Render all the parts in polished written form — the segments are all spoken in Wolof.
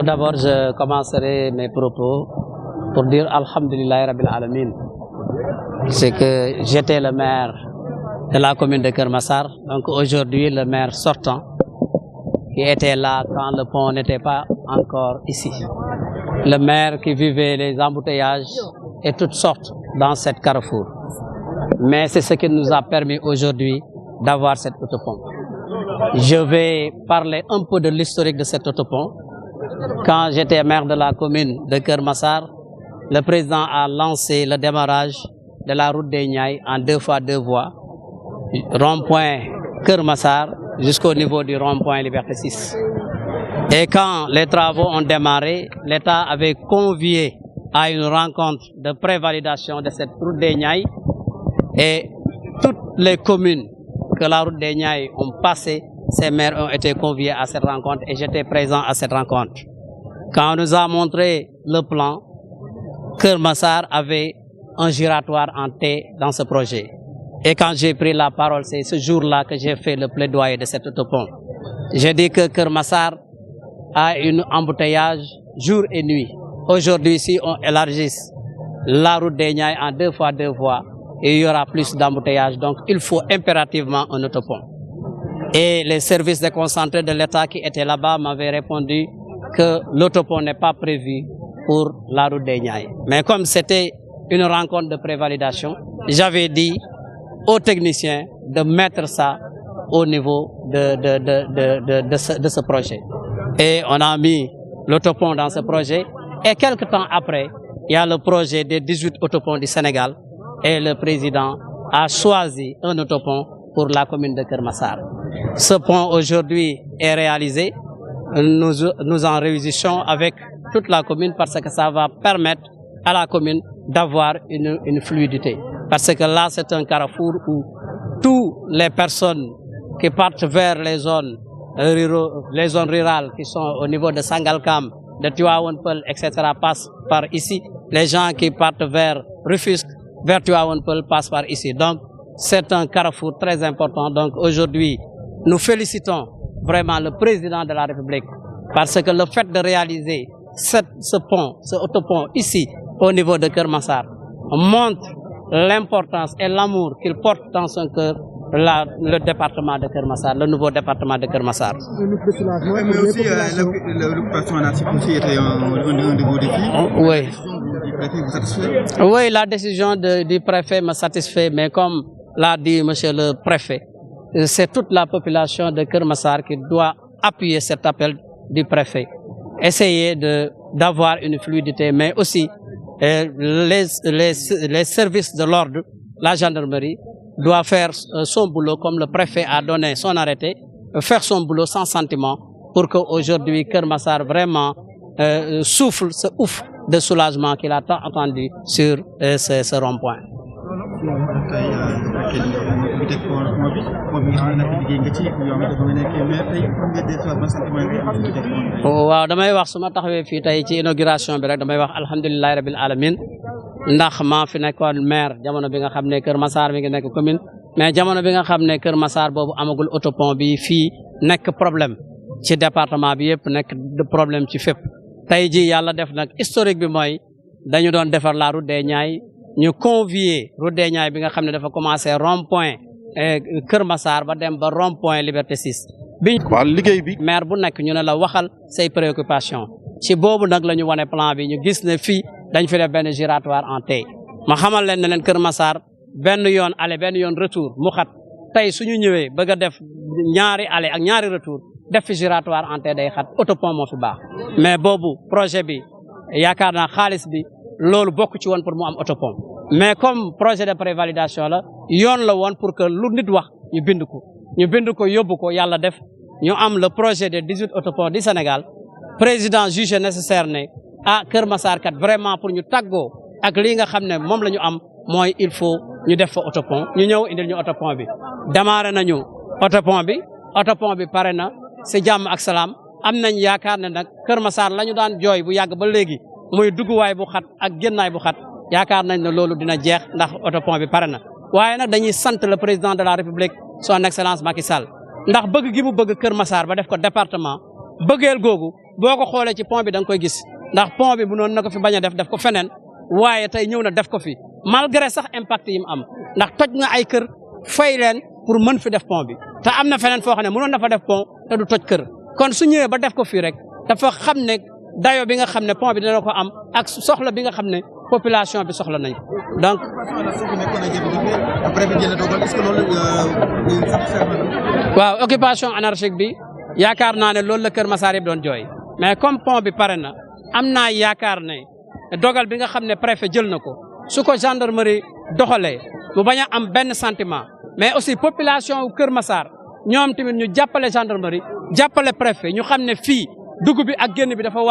Tout d'abord, je commencerai mes propos pour dire Alhamdulillah Rabbil Alamin. C'est que j'étais le maire de la commune de Keur Massar, donc aujourd'hui le maire sortant qui était là quand le pont n'était pas encore ici. Le maire qui vivait les embouteillages et toutes sortes dans cette carrefour. Mais c'est ce qui nous a permis aujourd'hui d'avoir cet autopont. Je vais parler un peu de l'historique de cet autopont. Quand j'étais maire de la commune de Keur Massar, le président a lancé le démarrage de la route des Niayes en 2 fois 2 voies, rond-point Keur Massar jusqu'au niveau du rond-point Liberté 6. Et quand les travaux ont démarré, l'État avait convié à une rencontre de prévalidation de cette route des Niayes et toutes les communes que la route des Niayes ont passé, ces maires ont été conviés à cette rencontre et j'étais présent à cette rencontre. Quand on nous a montré le plan, Keur Massar avait un giratoire en T dans ce projet. Et quand j'ai pris la parole, c'est ce jour-là que j'ai fait le plaidoyer de cet autopont. J'ai dit que Keur Massar a un embouteillage jour et nuit. Aujourd'hui, si on élargit la route des Niayes en 2 fois 2 voies, il y aura plus d'embouteillage. Donc, il faut impérativement un autopont. Et les services déconcentrés de l'État qui étaient là-bas m'avaient répondu que l'autopont n'est pas prévu pour la route des Niayes. Mais comme c'était une rencontre de prévalidation, j'avais dit aux techniciens de mettre ça au niveau de ce projet. Et on a mis l'autopont dans ce projet. Et quelque temps après, il y a le projet des 18 autoponts du Sénégal. Et le président a choisi un autopont pour la commune de Keur Massar. Ce pont aujourd'hui est réalisé. Nous en révisons avec toute la commune parce que ça va permettre à la commune d'avoir une fluidité. Parce que là, c'est un carrefour où toutes les personnes qui partent vers les zones rurales qui sont au niveau de Sangalkam, de Tivaouane Peulh, etc. passent par ici. Les gens qui partent vers Rufisque, vers Tivaouane Peulh passent par ici. Donc, c'est un carrefour très important. Donc, aujourd'hui, nous félicitons vraiment le président de la République parce que le fait de réaliser ce pont, ce autopont ici, au niveau de Keur Massar, montre l'importance et l'amour qu'il porte dans son cœur le département de Keur Massar, le nouveau département de Keur Massar. Oui, mais aussi l'occupation anarchique aussi était un de vos défis. Oui. Du préfet vous satisfait? Oui, la décision du préfet me satisfait, mais comme l'a dit monsieur le préfet, c'est toute la population de Keur Massar qui doit appuyer cet appel du préfet. Essayer d'avoir une fluidité, mais aussi les services de l'ordre, la gendarmerie, doit faire son boulot comme le préfet a donné son arrêté, faire son boulot sans sentiment pour qu'aujourd'hui Keur Massar vraiment souffle ce ouf de soulagement qu'il a tant attendu sur ce rond-point. waaw damay wax su ma taxawee fii tey ci inauguration bi rek damay wax alhamdulilahi rabil alamin ndax maa fi nekkoon maire jamono bi nga xam ne Keur Massar mi ngi nekk commune mais jamono bi nga xam ne Keur Massar boobu amagul autopont bi fii nekk problème ci département bi yëpp nekk problème ci fépp. tey ji yàlla def nag historique bi mooy dañu doon defar la route des Niayes ñu convier route des Niayes bi nga xam ne dafa commencé rond-point Keur Massar ba dem ba rond-point Liberté 6. waaw liggéey bi maire bu nekk ñu ne la waxal say préoccupation ci boobu nag la ñu wane plan bi ñu gis ne fii dañ fi def benn giratoire en T. ma xamal leen ne leen Keur Massar benn yoon aller benn yoon retour mu xat tey suñu ñëwee bëgg a def ñaari aller ak ñaari retour def fi giratoire en T day xat autopont moo fi baax. mais boobu projet bi yaakaar naa xaalis bi loolu bokk ci woon pour mu am autopont mais comme projet de prévalidation la yoon la woon pour que lu nit wax ñu bind ko yóbbu ko yàlla def ñu am le projet des 18 autoponts du Sénégal président jugé nécessaire ne Keur Massar kat vraiment pour ñu tàggoo ak lii nga xam ne moom la ñu am mooy il faut ñu def fa autopont ñu ñëw indil ñu autopont bi démarré nañu autopont bi pare na si jàmm ak salaam am nañ yaakaar ne nag Keur Massar la ñu daan jooy bu yàgg ba léegi muy dugguwaay bu xat ak génnaay bu xat yaakaar nañ ne loolu dina jeex ndax autopont bi pare na waaye nag dañuy sant le président de la République son excellence Macky Sall ndax bëgg gi mu bëgg Keur Massar ba def ko département bëggeel googu boo ko xoolee ci pont bi da nga koy gis ndax pont bi mënoon na ko fi bañ a def ko feneen waaye tey ñëw na def ko fi malgré sax impact yi mu am ndax toj nga ay kër fay leen pour mën fi def pont bi te am na feneen foo xam ne mënoon na fa def pont te du toj kër kon su ñëwee ba def ko fii rek dafa xam ne dayo bi nga xam ne pont bi dina ko am ak soxla bi nga xam ne population bi soxla nañ ko donc. waaw occupation anarchique bi yaakaar naa ne loolu la Kër Massar yëpp doon jooy mais comme pont bi pare na am naa yaakaar ne dogal bi nga xam ne préfet jël na ko su ko gendarmerie doxalee mu bañ a am benn sentiment mais aussi population wu Kër Massar ñoom tamit ñu jàppale gendarmerie jàppale préfet ñu xam ne fii dugg bi ak génn bi dafa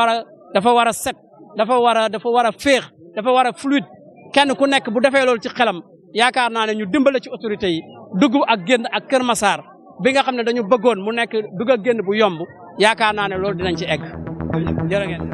war a set dafa war a féex dafa war a fluide kenn ku nekk bu defee loolu ci xelam yaakaar naa ne ñu dimbale ci autorité yi dugg ak génn ak Kër Massar bi nga xam ne dañu bëggoon mu nekk dugg ak génn bu yomb yaakaar naa ne loolu dinañ ci egg jërë ngeen